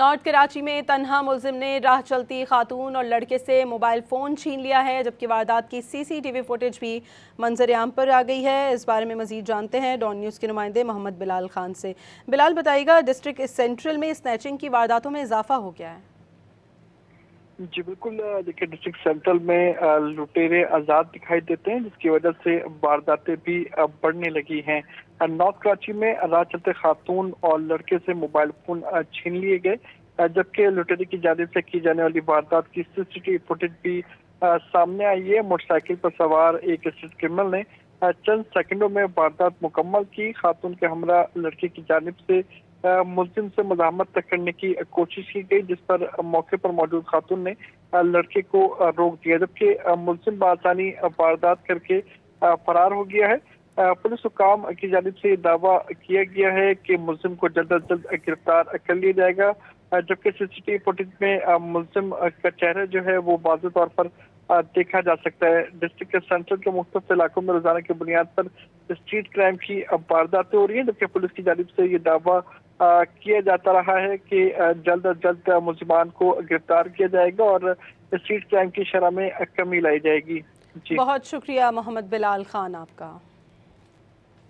North Karachi में तन्हा मुलजिम ने राह चलती खातून और लड़के से मोबाइल फ़ोन छीन लिया है, जबकि वारदात की CCTV फुटेज भी मंजर आम पर आ गई है। इस बारे में मज़ीद जानते हैं डॉन न्यूज़ के नुमाइंदे मोहम्मद बिलाल खान से। बिलाल, बताइएगा, डिस्ट्रिक्ट सेंट्रल में स्नैचिंग की वारदातों में इजाफा हो गया है? जी बिल्कुल, देखिए डिस्ट्रिक्ट सेंट्रल में लुटेरे आज़ाद दिखाई देते हैं, जिसकी वजह से वारदातें भी बढ़ने लगी हैं। नॉर्थ कराची में राह चलते खातून और लड़के से मोबाइल फोन छीन लिए गए, जबकि लुटेरे की जानिब से की जाने वाली वारदात की CCTV फुटेज भी सामने आई है। मोटरसाइकिल पर सवार एक स्ट्रीट क्रिमिनल ने चंद सेकंडों में वारदात मुकम्मल की। खातून के हमरा लड़के की जानिब से मुलजिम से मज़ाहमत तक करने की कोशिश की गई, जिस पर मौके पर मौजूद खातून ने लड़के को रोक दिया, जबकि मुलजिम बआसानी वारदात करके फरार हो गया है। पुलिस हुकाम की जानिब से दावा किया गया है कि मुलजिम को जल्द अज जल्द गिरफ्तार कर लिया जाएगा, जबकि CCTV फुटेज में मुलजिम का चेहरा जो है वो वाज़ेह तौर पर देखा जा सकता है। डिस्ट्रिक्ट के सेंट्रल के मुख्तलिफ इलाकों में रोजाना की बुनियाद पर स्ट्रीट क्राइम की वारदातें हो रही हैं, जबकि पुलिस की जानिब से ये दावा किया जाता रहा है कि जल्द अज जल्द मुलजिमान को गिरफ्तार किया जाएगा और स्ट्रीट क्राइम की शरह में कमी लाई जाएगी। जी, बहुत शुक्रिया मोहम्मद बिलाल खान आपका।